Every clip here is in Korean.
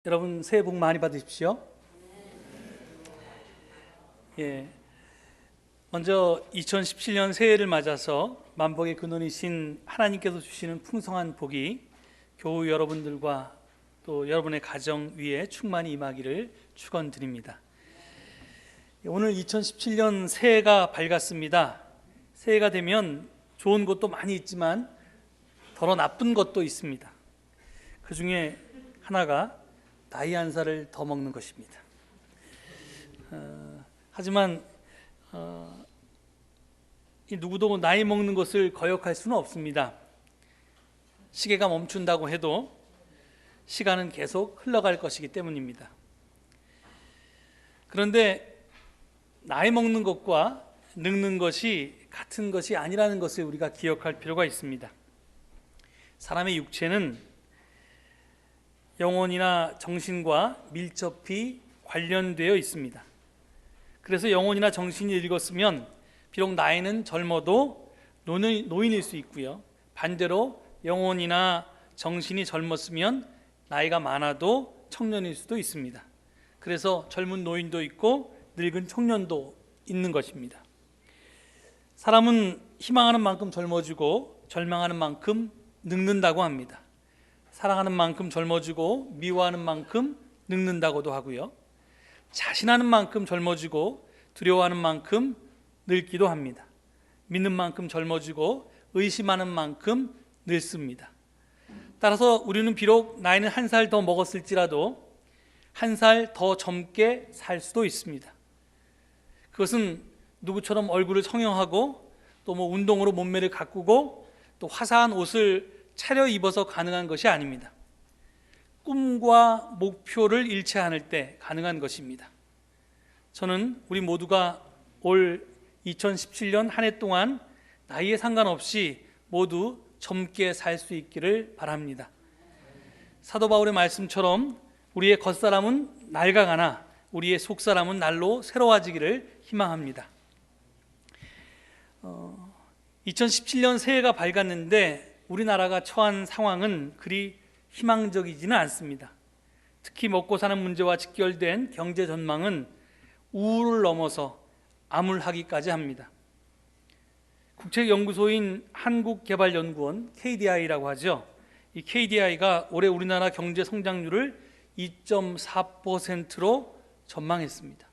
여러분 새해 복 많이 받으십시오. 먼저 2017년 새해를 맞아서 만복의 근원이신 하나님께서 주시는 풍성한 복이 교우 여러분들과 또 여러분의 가정 위에 충만히 임하기를 축원드립니다. 오늘 2017년 새해가 밝았습니다. 새해가 되면 좋은 것도 많이 있지만 더러 나쁜 것도 있습니다. 그 중에 하나가 나이 한 살을 더 먹는 것입니다. 하지만 누구도 나이 먹는 것을 거역할 수는 없습니다. 시계가 멈춘다고 해도 시간은 계속 흘러갈 것이기 때문입니다. 그런데 나이 먹는 것과 늙는 것이 같은 것이 아니라는 것을 우리가 기억할 필요가 있습니다. 사람의 육체는 영혼이나 정신과 밀접히 관련되어 있습니다. 그래서 영혼이나 정신이 늙었으면 비록 나이는 젊어도 노인일 수 있고요, 반대로 영혼이나 정신이 젊었으면 나이가 많아도 청년일 수도 있습니다. 그래서 젊은 노인도 있고 늙은 청년도 있는 것입니다. 사람은 희망하는 만큼 젊어지고 절망하는 만큼 늙는다고 합니다. 사랑하는 만큼 젊어지고 미워하는 만큼 늙는다고도 하고요, 자신하는 만큼 젊어지고 두려워하는 만큼 늙기도 합니다. 믿는 만큼 젊어지고 의심하는 만큼 늙습니다. 따라서 우리는 비록 나이는 한 살 더 먹었을지라도 한 살 더 젊게 살 수도 있습니다. 그것은 누구처럼 얼굴을 성형하고 또 운동으로 몸매를 가꾸고 또 화사한 옷을 차려입어서 가능한 것이 아닙니다. 꿈과 목표를 잃지 않을 때 가능한 것입니다. 저는 우리 모두가 올 2017년 한 해 동안 나이에 상관없이 모두 젊게 살 수 있기를 바랍니다. 사도 바울의 말씀처럼 우리의 겉사람은 낡아가나 우리의 속사람은 날로 새로워지기를 희망합니다. 2017년 새해가 밝았는데 우리나라가 처한 상황은 그리 희망적이지는 않습니다. 특히 먹고 사는 문제와 직결된 경제 전망은 우울을 넘어서 암울하기까지 합니다. 국책연구소인 한국개발연구원 KDI라고 하죠. 이 KDI가 올해 우리나라 경제 성장률을 2.4%로 전망했습니다.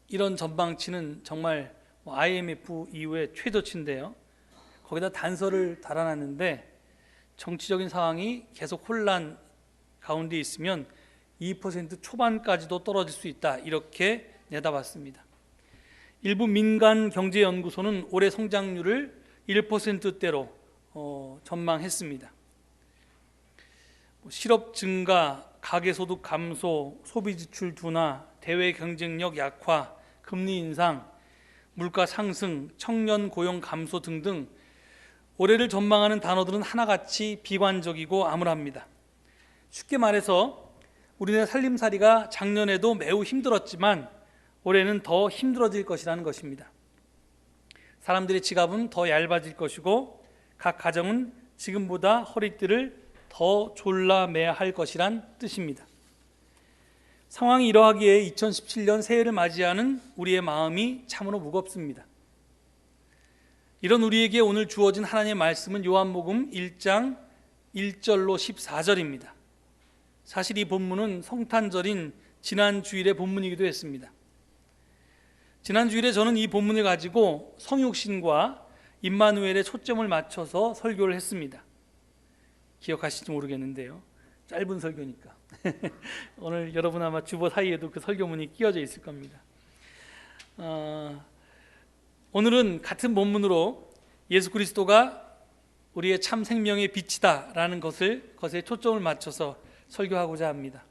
이런 전망치는 정말 IMF 이후에 최저치인데요, 거기다 단서를 달아놨는데 정치적인 상황이 계속 혼란 가운데 있으면 2% 초반까지도 떨어질 수 있다, 이렇게 내다봤습니다. 일부 민간 경제연구소는 올해 성장률을 1%대로 전망했습니다. 실업 증가, 가계소득 감소, 소비지출 둔화, 대외 경쟁력 약화, 금리 인상, 물가 상승, 청년 고용 감소 등등 올해를 전망하는 단어들은 하나같이 비관적이고 암울합니다. 쉽게 말해서 우리네 살림살이가 작년에도 매우 힘들었지만 올해는 더 힘들어질 것이라는 것입니다. 사람들의 지갑은 더 얇아질 것이고 각 가정은 지금보다 허리띠를 더 졸라매야 할 것이란 뜻입니다. 상황이 이러하기에 2017년 새해를 맞이하는 우리의 마음이 참으로 무겁습니다. 이런 우리에게 오늘 주어진 하나님의 말씀은 요한복음 1장 1절로 14절입니다. 사실 이 본문은 성탄절인 지난 주일의 본문이기도 했습니다. 지난 주일에 저는 이 본문을 가지고 성육신과 임마누엘의 초점을 맞춰서 설교를 했습니다. 기억하실지 모르겠는데요, 짧은 설교니까 오늘 여러분 아마 주보 사이에도 그 설교문이 끼워져 있을 겁니다. 오늘은 같은 본문으로 예수 그리스도가 우리의 참 생명의 빛이다라는 것에 초점을 맞춰서 설교하고자 합니다.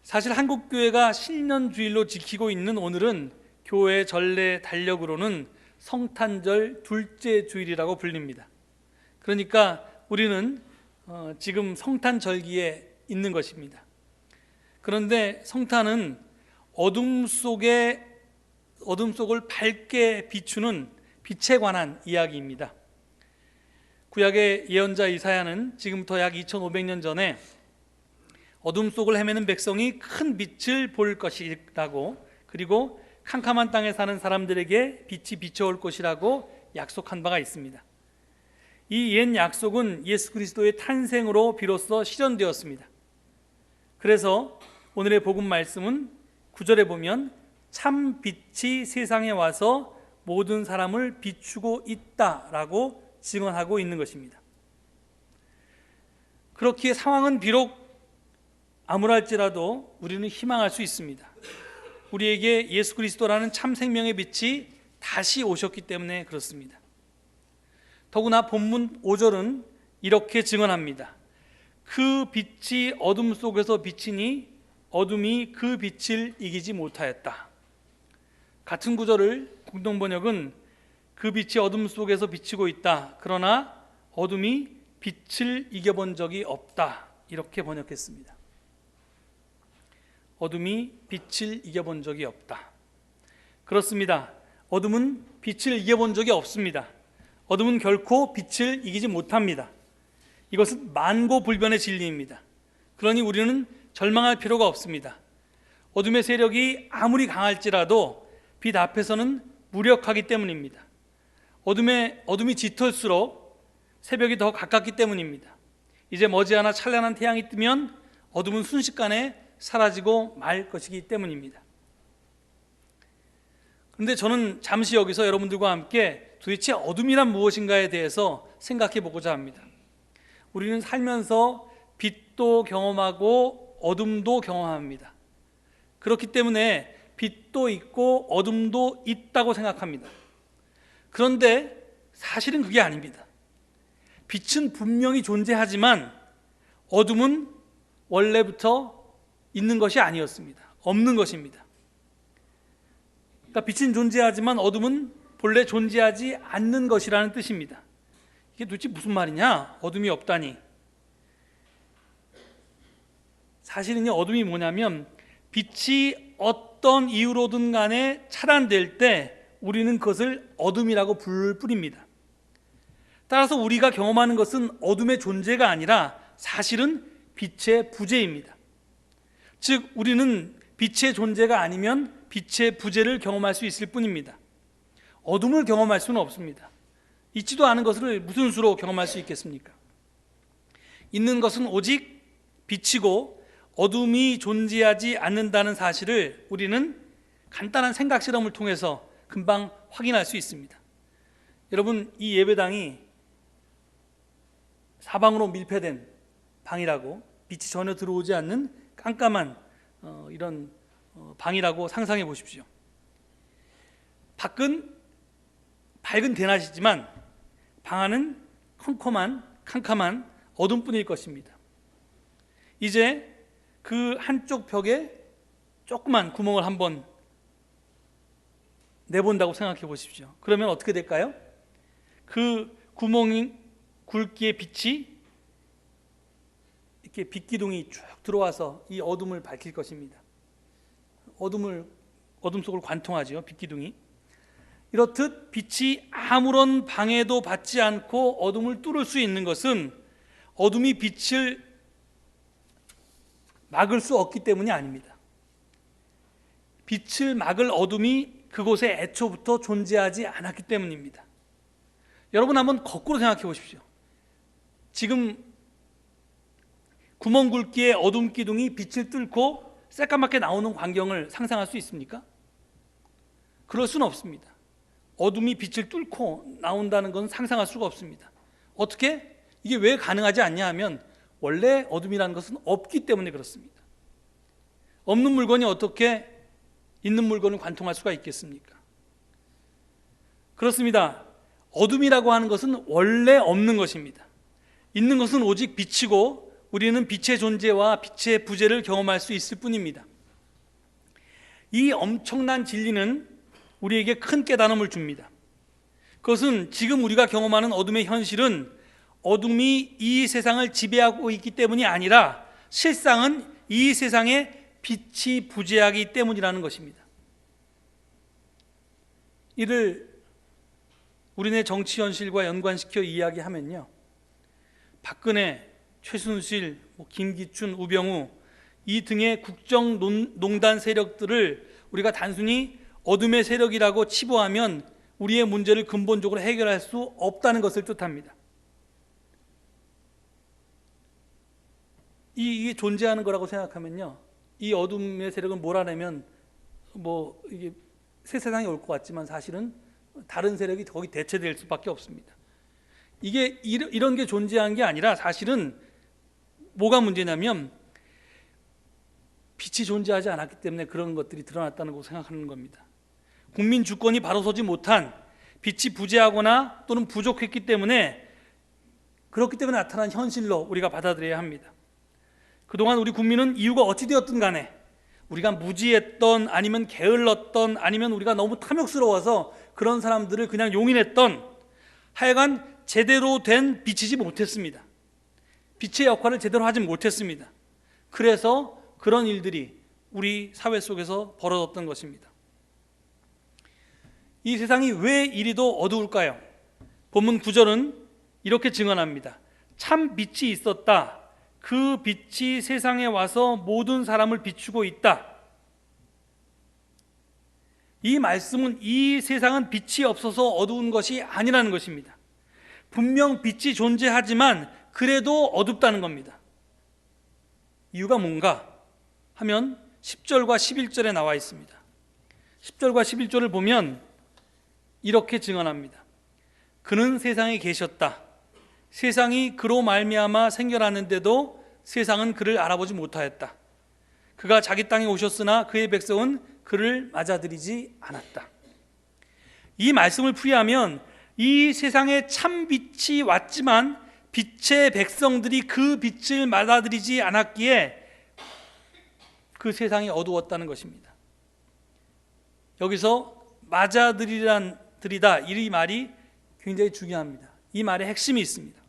사실 한국교회가 신년주일로 지키고 있는 오늘은 교회 전례 달력으로는 성탄절 둘째 주일이라고 불립니다. 그러니까 우리는 지금 성탄절기에 있는 것입니다. 그런데 성탄은 어둠 속을 밝게 비추는 빛에 관한 이야기입니다. 구약의 예언자 이사야는 지금부터 약 2500년 전에 어둠 속을 헤매는 백성이 큰 빛을 볼 것이라고, 그리고 캄캄한 땅에 사는 사람들에게 빛이 비춰올 것이라고 약속한 바가 있습니다. 이 옛 약속은 예수 그리스도의 탄생으로 비로소 실현되었습니다. 그래서 오늘의 복음 말씀은 9절에 보면 참 빛이 세상에 와서 모든 사람을 비추고 있다라고 증언하고 있는 것입니다. 그렇기에 상황은 비록 암울할지라도 우리는 희망할 수 있습니다. 우리에게 예수 그리스도라는 참 생명의 빛이 다시 오셨기 때문에 그렇습니다. 더구나 본문 5절은 이렇게 증언합니다. 그 빛이 어둠 속에서 비치니 어둠이 그 빛을 이기지 못하였다. 같은 구절을 공동번역은 그 빛이 어둠 속에서 비치고 있다. 그러나 어둠이 빛을 이겨본 적이 없다. 이렇게 번역했습니다. 어둠이 빛을 이겨본 적이 없다. 그렇습니다. 어둠은 빛을 이겨본 적이 없습니다. 어둠은 결코 빛을 이기지 못합니다. 이것은 만고불변의 진리입니다. 그러니 우리는 절망할 필요가 없습니다. 어둠의 세력이 아무리 강할지라도 빛 앞에서는 무력하기 때문입니다. 어둠이 짙을수록 새벽이 더 가깝기 때문입니다. 이제 머지않아 찬란한 태양이 뜨면 어둠은 순식간에 사라지고 말 것이기 때문입니다. 그런데 저는 잠시 여기서 여러분들과 함께 도대체 어둠이란 무엇인가에 대해서 생각해 보고자 합니다. 우리는 살면서 빛도 경험하고 어둠도 경험합니다. 그렇기 때문에 빛도 있고 어둠도 있다고 생각합니다. 그런데 사실은 그게 아닙니다. 빛은 분명히 존재하지만 어둠은 원래부터 있는 것이 아니었습니다. 없는 것입니다. 그러니까 빛은 존재하지만 어둠은 본래 존재하지 않는 것이라는 뜻입니다. 이게 도대체 무슨 말이냐? 어둠이 없다니. 사실은 어둠이 뭐냐면 빛이 어떤 이유로든 간에 차단될 때 우리는 그것을 어둠이라고 부를 뿐입니다. 따라서 우리가 경험하는 것은 어둠의 존재가 아니라 사실은 빛의 부재입니다. 즉 우리는 빛의 존재가 아니면 빛의 부재를 경험할 수 있을 뿐입니다. 어둠을 경험할 수는 없습니다. 있지도 않은 것을 무슨 수로 경험할 수 있겠습니까? 있는 것은 오직 빛이고 어둠이 존재하지 않는다는 사실을 우리는 간단한 생각 실험을 통해서 금방 확인할 수 있습니다. 여러분, 이 예배당이 사방으로 밀폐된 방이라고, 빛이 전혀 들어오지 않는 깜깜한 이런 방이라고 상상해 보십시오. 밖은 밝은 대낮이지만 방 안은 캄캄한 어둠뿐일 것입니다. 이제 그 한쪽 벽에 조그만 구멍을 한번 내본다고 생각해 보십시오. 그러면 어떻게 될까요? 그 구멍이 굵기의 빛이 이렇게 빛기둥이 쭉 들어와서 이 어둠을 밝힐 것입니다. 어둠 속을 관통하죠, 빛기둥이. 이렇듯 빛이 아무런 방해도 받지 않고 어둠을 뚫을 수 있는 것은 어둠이 빛을 막을 수 없기 때문이 아닙니다. 빛을 막을 어둠이 그곳에 애초부터 존재하지 않았기 때문입니다. 여러분 한번 거꾸로 생각해 보십시오. 지금 구멍 굵기의 어둠 기둥이 빛을 뚫고 새까맣게 나오는 광경을 상상할 수 있습니까? 그럴 수는 없습니다. 어둠이 빛을 뚫고 나온다는 건 상상할 수가 없습니다. 어떻게? 이게 왜 가능하지 않냐 하면 원래 어둠이라는 것은 없기 때문에 그렇습니다. 없는 물건이 어떻게 있는 물건을 관통할 수가 있겠습니까? 그렇습니다. 어둠이라고 하는 것은 원래 없는 것입니다. 있는 것은 오직 빛이고 우리는 빛의 존재와 빛의 부재를 경험할 수 있을 뿐입니다. 이 엄청난 진리는 우리에게 큰 깨달음을 줍니다. 그것은 지금 우리가 경험하는 어둠의 현실은 어둠이 이 세상을 지배하고 있기 때문이 아니라 실상은 이 세상에 빛이 부재하기 때문이라는 것입니다. 이를 우리네 정치 현실과 연관시켜 이야기하면요, 박근혜, 최순실, 김기춘, 우병우 이 등의 국정농단 세력들을 우리가 단순히 어둠의 세력이라고 치부하면 우리의 문제를 근본적으로 해결할 수 없다는 것을 뜻합니다. 이게 존재하는 거라고 생각하면요, 이 어둠의 세력을 몰아내면 이게 새 세상이 올 것 같지만 사실은 다른 세력이 거기 대체될 수밖에 없습니다. 이게 이런 게 존재한 게 아니라 사실은 뭐가 문제냐면 빛이 존재하지 않았기 때문에 그런 것들이 드러났다는 거 생각하는 겁니다. 국민 주권이 바로 서지 못한, 빛이 부재하거나 또는 부족했기 때문에, 그렇기 때문에 나타난 현실로 우리가 받아들여야 합니다. 그동안 우리 국민은 이유가 어찌 되었든 간에 우리가 무지했던, 아니면 게을렀던, 아니면 우리가 너무 탐욕스러워서 그런 사람들을 그냥 용인했던, 하여간 제대로 된 비치지 못했습니다. 빛의 역할을 제대로 하지 못했습니다. 그래서 그런 일들이 우리 사회 속에서 벌어졌던 것입니다. 이 세상이 왜 이리도 어두울까요? 본문 9절은 이렇게 증언합니다. 참 빛이 있었다. 그 빛이 세상에 와서 모든 사람을 비추고 있다. 이 말씀은 이 세상은 빛이 없어서 어두운 것이 아니라는 것입니다. 분명 빛이 존재하지만 그래도 어둡다는 겁니다. 이유가 뭔가 하면 10절과 11절에 나와 있습니다. 10절과 11절을 보면 이렇게 증언합니다. 그는 세상에 계셨다. 세상이 그로 말미암아 생겨났는데도 세상은 그를 알아보지 못하였다. 그가 자기 땅에 오셨으나 그의 백성은 그를 맞아들이지 않았다. 이 말씀을 풀이하면 이 세상에 참 빛이 왔지만 빛의 백성들이 그 빛을 맞아들이지 않았기에 그 세상이 어두웠다는 것입니다. 여기서 맞아들이다, 이 말이 굉장히 중요합니다. 이 말에 핵심이 있습니다.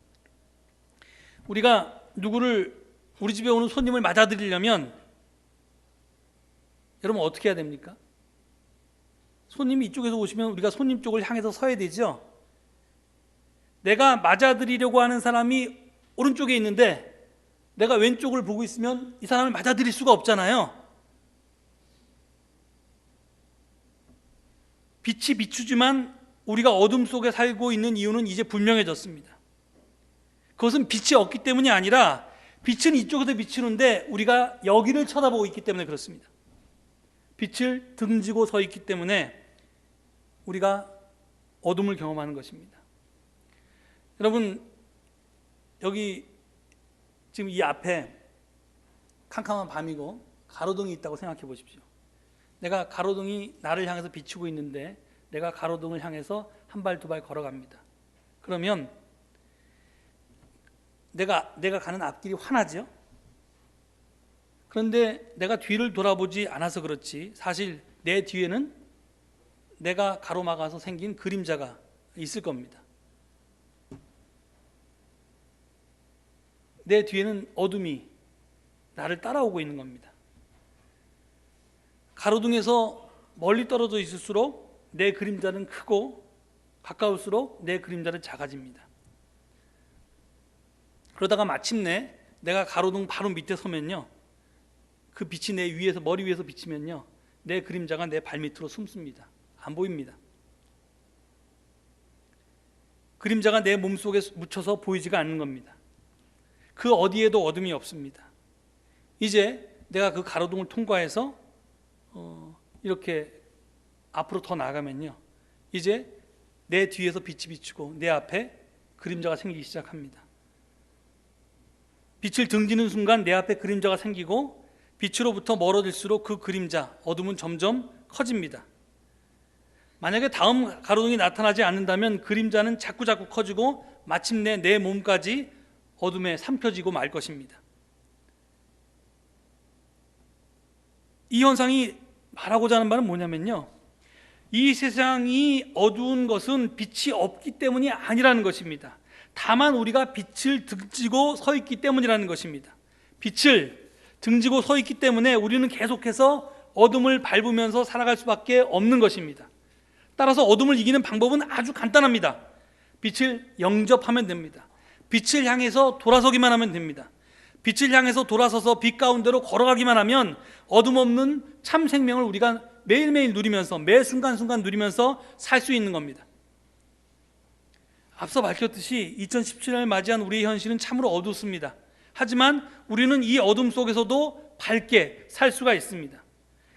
우리가 우리 집에 오는 손님을 맞아들이려면 여러분 어떻게 해야 됩니까? 손님이 이쪽에서 오시면 우리가 손님 쪽을 향해서 서야 되죠. 내가 맞아들이려고 하는 사람이 오른쪽에 있는데 내가 왼쪽을 보고 있으면 이 사람을 맞아들일 수가 없잖아요. 빛이 비추지만 우리가 어둠 속에 살고 있는 이유는 이제 분명해졌습니다. 그것은 빛이 없기 때문이 아니라 빛은 이쪽에서 비추는데 우리가 여기를 쳐다보고 있기 때문에 그렇습니다. 빛을 등지고 서 있기 때문에 우리가 어둠을 경험하는 것입니다. 여러분, 여기 지금 이 앞에 캄캄한 밤이고 가로등이 있다고 생각해 보십시오. 내가 가로등이 나를 향해서 비추고 있는데 내가 가로등을 향해서 한 발 두 발 걸어갑니다. 그러면 내가 가는 앞길이 환하죠? 그런데 내가 뒤를 돌아보지 않아서 그렇지 사실 내 뒤에는 내가 가로막아서 생긴 그림자가 있을 겁니다. 내 뒤에는 어둠이 나를 따라오고 있는 겁니다. 가로등에서 멀리 떨어져 있을수록 내 그림자는 크고 가까울수록 내 그림자는 작아집니다. 그러다가 마침내 내가 가로등 바로 밑에 서면요, 그 빛이 내 위에서, 머리 위에서 비치면요, 내 그림자가 내 발밑으로 숨습니다. 안 보입니다. 그림자가 내 몸속에 묻혀서 보이지가 않는 겁니다. 그 어디에도 어둠이 없습니다. 이제 내가 그 가로등을 통과해서 이렇게 앞으로 더 나가면요, 이제 내 뒤에서 빛이 비추고 내 앞에 그림자가 생기기 시작합니다. 빛을 등지는 순간 내 앞에 그림자가 생기고 빛으로부터 멀어질수록 그 그림자, 어둠은 점점 커집니다. 만약에 다음 가로등이 나타나지 않는다면 그림자는 자꾸자꾸 커지고 마침내 내 몸까지 어둠에 삼켜지고 말 것입니다. 이 현상이 말하고자 하는 말은 뭐냐면요, 이 세상이 어두운 것은 빛이 없기 때문이 아니라는 것입니다. 다만 우리가 빛을 등지고 서 있기 때문이라는 것입니다. 빛을 등지고 서 있기 때문에 우리는 계속해서 어둠을 밟으면서 살아갈 수밖에 없는 것입니다. 따라서 어둠을 이기는 방법은 아주 간단합니다. 빛을 영접하면 됩니다. 빛을 향해서 돌아서기만 하면 됩니다. 빛을 향해서 돌아서서 빛 가운데로 걸어가기만 하면 어둠 없는 참 생명을 우리가 매일매일 누리면서, 매 순간순간 누리면서 살 수 있는 겁니다. 앞서 밝혔듯이 2017년을 맞이한 우리의 현실은 참으로 어둡습니다. 하지만 우리는 이 어둠 속에서도 밝게 살 수가 있습니다.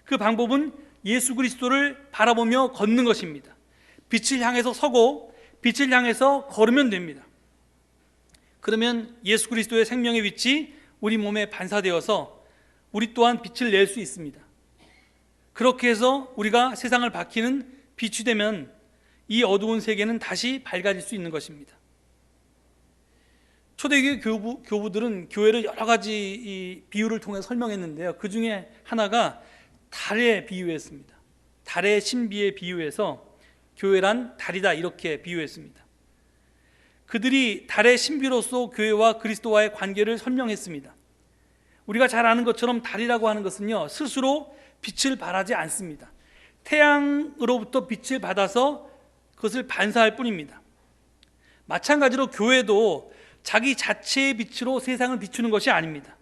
그 방법은 예수 그리스도를 바라보며 걷는 것입니다. 빛을 향해서 서고 빛을 향해서 걸으면 됩니다. 그러면 예수 그리스도의 생명의 빛이 우리 몸에 반사되어서 우리 또한 빛을 낼 수 있습니다. 그렇게 해서 우리가 세상을 밝히는 빛이 되면 이 어두운 세계는 다시 밝아질 수 있는 것입니다. 초대교회 교부들은 교회를 여러 가지 이 비유를 통해 설명했는데요. 그 중에 하나가 달에 비유했습니다. 달의 신비에 비유해서 교회란 달이다 이렇게 비유했습니다. 그들이 달의 신비로서 교회와 그리스도와의 관계를 설명했습니다. 우리가 잘 아는 것처럼 달이라고 하는 것은요, 스스로 빛을 발하지 않습니다. 태양으로부터 빛을 받아서 그것을 반사할 뿐입니다. 마찬가지로 교회도 자기 자체의 빛으로 세상을 비추는 것이 아닙니다.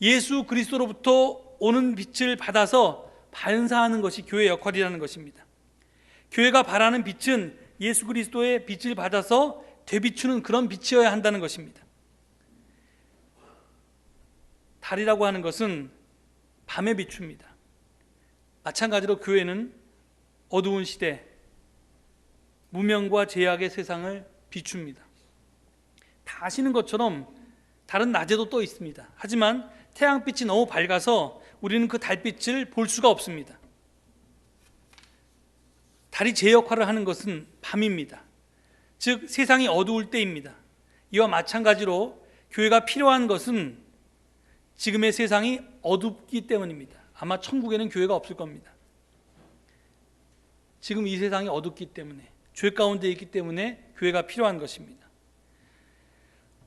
예수 그리스도로부터 오는 빛을 받아서 반사하는 것이 교회의 역할이라는 것입니다. 교회가 발하는 빛은 예수 그리스도의 빛을 받아서 되비추는 그런 빛이어야 한다는 것입니다. 달이라고 하는 것은 밤에 비춥니다. 마찬가지로 교회는 어두운 시대, 무명과 죄악의 세상을 비춥니다. 다 아시는 것처럼 달은 낮에도 떠 있습니다. 하지만 태양빛이 너무 밝아서 우리는 그 달빛을 볼 수가 없습니다. 달이 제 역할을 하는 것은 밤입니다. 즉 세상이 어두울 때입니다. 이와 마찬가지로 교회가 필요한 것은 지금의 세상이 어둡기 때문입니다. 아마 천국에는 교회가 없을 겁니다. 지금 이 세상이 어둡기 때문에, 죄 가운데 있기 때문에 교회가 필요한 것입니다.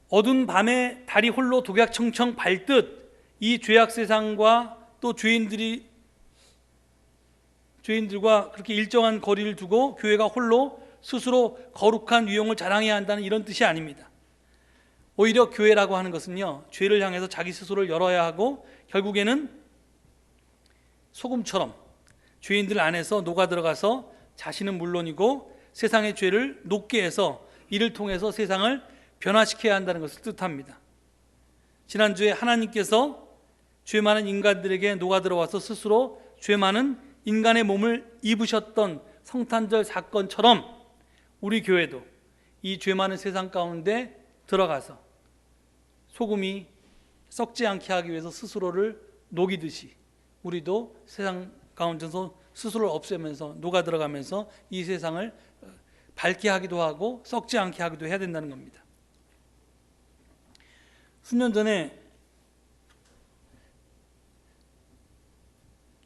어두운 밤에 달이 홀로 독약청청 밝듯 이 죄악 세상과 또 죄인들과 그렇게 일정한 거리를 두고 교회가 홀로 스스로 거룩한 유형을 자랑해야 한다는 이런 뜻이 아닙니다. 오히려 교회라고 하는 것은요, 죄를 향해서 자기 스스로를 열어야 하고 결국에는 소금처럼 죄인들 안에서 녹아들어가서 자신은 물론이고 세상의 죄를 녹게 해서 이를 통해서 세상을 변화시켜야 한다는 것을 뜻합니다. 지난주에 하나님께서 죄 많은 인간들에게 녹아들어와서 스스로 죄 많은 인간의 몸을 입으셨던 성탄절 사건처럼 우리 교회도 이 죄 많은 세상 가운데 들어가서 소금이 썩지 않게 하기 위해서 스스로를 녹이듯이 우리도 세상 가운데서 스스로를 없애면서 녹아들어가면서 이 세상을 밝게 하기도 하고 썩지 않게 하기도 해야 된다는 겁니다. 수년 전에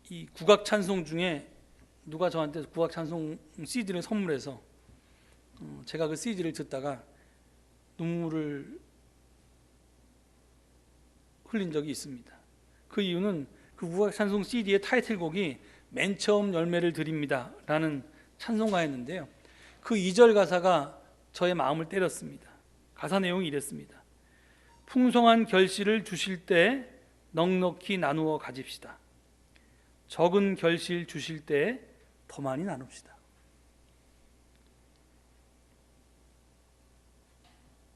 이 국악 찬송 중에 누가 저한테 국악 찬송 CD를 선물해서 제가 그 CD를 듣다가 눈물을 흘린 적이 있습니다. 그 이유는 그 국악 찬송 CD의 타이틀곡이 맨 처음 열매를 드립니다 라는 찬송가였는데요, 그 2절 가사가 저의 마음을 때렸습니다. 가사 내용이 이랬습니다. 풍성한 결실을 주실 때 넉넉히 나누어 가집시다. 적은 결실 주실 때 더 많이 나눕시다.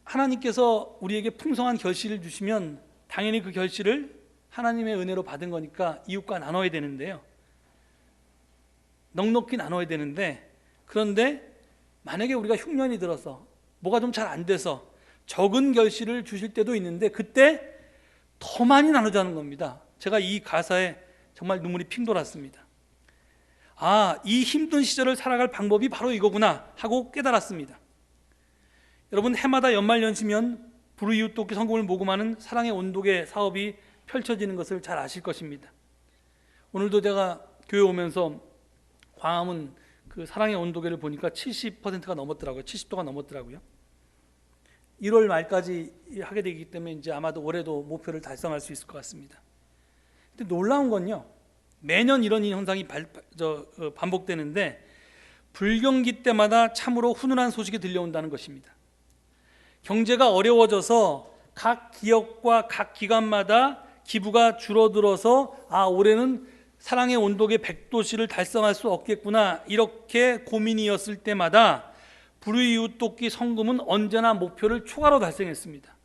하나님께서 우리에게 풍성한 결실을 주시면 당연히 그 결실을 하나님의 은혜로 받은 거니까 이웃과 나눠야 되는데요, 넉넉히 나눠야 되는데, 그런데 만약에 우리가 흉년이 들어서 뭐가 좀 잘 안 돼서 적은 결실을 주실 때도 있는데 그때 더 많이 나누자는 겁니다. 제가 이 가사에 정말 눈물이 핑 돌았습니다. 아, 이 힘든 시절을 살아갈 방법이 바로 이거구나 하고 깨달았습니다. 여러분, 해마다 연말연시면 불우이웃 돕기 성금을 모금하는 사랑의 온도계 사업이 펼쳐지는 것을 잘 아실 것입니다. 오늘도 제가 교회 오면서 광화문 그 사랑의 온도계를 보니까 70%가 넘었더라고요. 70도가 넘었더라고요. 1월 말까지 하게 되기 때문에 이제 아마도 올해도 목표를 달성할 수 있을 것 같습니다. 근데 놀라운 건요, 매년 이런 현상이 반복되는데 불경기 때마다 참으로 훈훈한 소식이 들려온다는 것입니다. 경제가 어려워져서 각 기업과 각 기관마다 기부가 줄어들어서 올해는 사랑의 온도계 100도씨를 달성할 수 없겠구나 이렇게 고민이었을 때마다 불우이웃 돕기 성금은 언제나 목표를 초과로 달성했습니다.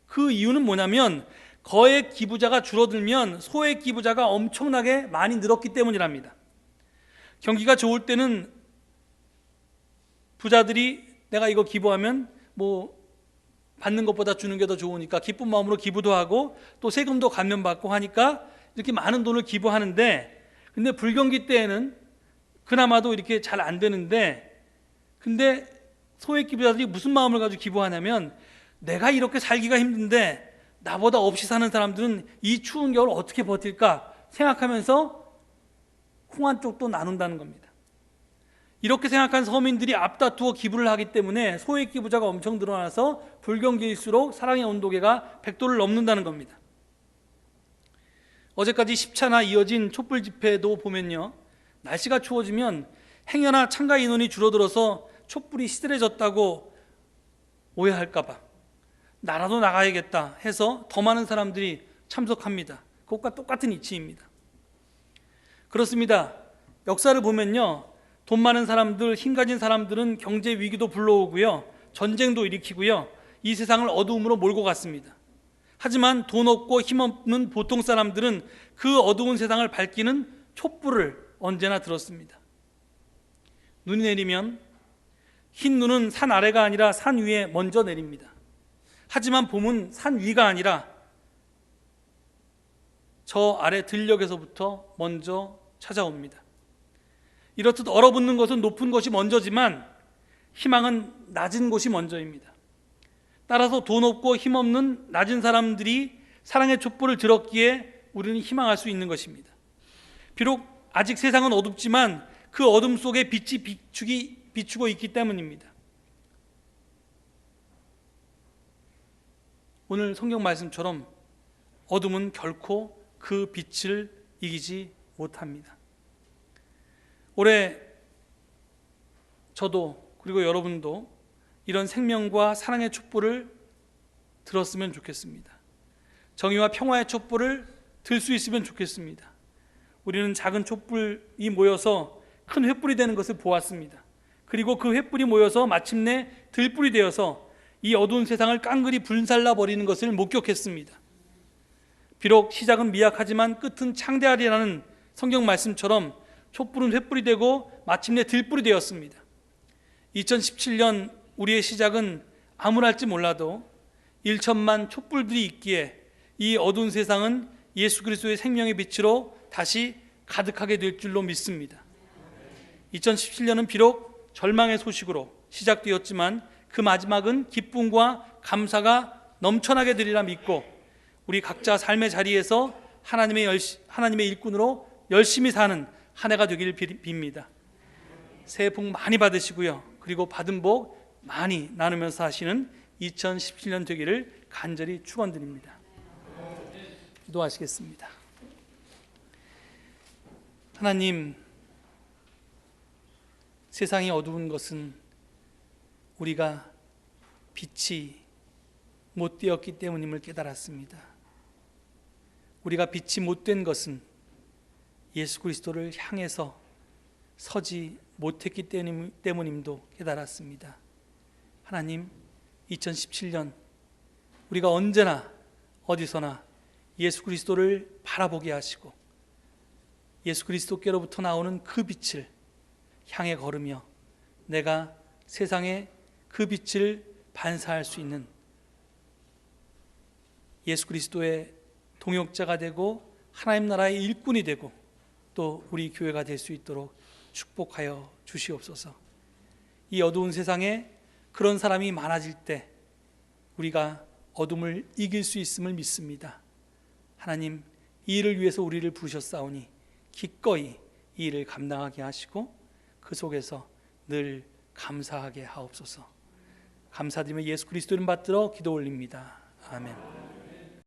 그 이유는 뭐냐면 거액 기부자가 줄어들면 소액 기부자가 엄청나게 많이 늘었기 때문이랍니다. 경기가 좋을 때는 부자들이 내가 이거 기부하면 받는 것보다 주는 게 더 좋으니까 기쁜 마음으로 기부도 하고 또 세금도 감면받고 하니까 이렇게 많은 돈을 기부하는데, 근데 불경기 때에는 그나마도 이렇게 잘 안 되는데, 근데 소액 기부자들이 무슨 마음을 가지고 기부하냐면 내가 이렇게 살기가 힘든데 나보다 없이 사는 사람들은 이 추운 겨울 어떻게 버틸까 생각하면서 홍한 쪽도 나눈다는 겁니다. 이렇게 생각한 서민들이 앞다투어 기부를 하기 때문에 소액 기부자가 엄청 늘어나서 불경기일수록 사랑의 온도계가 100도를 넘는다는 겁니다. 어제까지 10차나 이어진 촛불 집회도 보면요, 날씨가 추워지면 행여나 참가 인원이 줄어들어서 촛불이 시들해졌다고 오해할까 봐 나라도 나가야겠다 해서 더 많은 사람들이 참석합니다. 그것과 똑같은 이치입니다. 그렇습니다. 역사를 보면요, 돈 많은 사람들, 힘 가진 사람들은 경제 위기도 불러오고요, 전쟁도 일으키고요, 이 세상을 어두움으로 몰고 갔습니다. 하지만 돈 없고 힘 없는 보통 사람들은 그 어두운 세상을 밝히는 촛불을 언제나 들었습니다. 눈이 내리면 흰 눈은 산 아래가 아니라 산 위에 먼저 내립니다. 하지만 봄은 산 위가 아니라 저 아래 들녘에서부터 먼저 찾아옵니다. 이렇듯 얼어붙는 것은 높은 것이 먼저지만 희망은 낮은 곳이 먼저입니다. 따라서 돈 없고 힘없는 낮은 사람들이 사랑의 촛불을 들었기에 우리는 희망할 수 있는 것입니다. 비록 아직 세상은 어둡지만 그 어둠 속에 빛이 비추고 있기 때문입니다. 오늘 성경 말씀처럼 어둠은 결코 그 빛을 이기지 못합니다. 올해 저도 그리고 여러분도 이런 생명과 사랑의 촛불을 들었으면 좋겠습니다. 정의와 평화의 촛불을 들 수 있으면 좋겠습니다. 우리는 작은 촛불이 모여서 큰 횃불이 되는 것을 보았습니다. 그리고 그 횃불이 모여서 마침내 들불이 되어서 이 어두운 세상을 깡그리 불살라 버리는 것을 목격했습니다. 비록 시작은 미약하지만 끝은 창대하리라는 성경 말씀처럼 촛불은 횃불이 되고 마침내 들불이 되었습니다. 2017년 우리의 시작은 암울할지 몰라도 1천만 촛불들이 있기에 이 어두운 세상은 예수 그리스도의 생명의 빛으로 다시 가득하게 될 줄로 믿습니다. 2017년은 비록 절망의 소식으로 시작되었지만 그 마지막은 기쁨과 감사가 넘쳐나게 되리라 믿고 우리 각자 삶의 자리에서 하나님의 일꾼으로 열심히 사는 한 해가 되기를 빕니다. 새해 복 많이 받으시고요, 그리고 받은 복 많이 나누면서 하시는 2017년 되기를 간절히 축원드립니다. 기도하시겠습니다. 하나님, 세상이 어두운 것은 우리가 빛이 못 되었기 때문임을 깨달았습니다. 우리가 빛이 못된 것은 예수 그리스도를 향해서 서지 못했기 때문임도 깨달았습니다. 하나님, 2017년 우리가 언제나 어디서나 예수 그리스도를 바라보게 하시고 예수 그리스도께로부터 나오는 그 빛을 향해 걸으며 내가 세상에 그 빛을 반사할 수 있는 예수 그리스도의 동역자가 되고 하나님 나라의 일꾼이 되고 또 우리 교회가 될 수 있도록 축복하여 주시옵소서. 이 어두운 세상에 그런 사람이 많아질 때 우리가 어둠을 이길 수 있음을 믿습니다. 하나님, 이 일을 위해서 우리를 부르셨사오니 기꺼이 이 일을 감당하게 하시고 그 속에서 늘 감사하게 하옵소서. 감사드리며 예수 그리스도 이름 받들어 기도 올립니다. 아멘.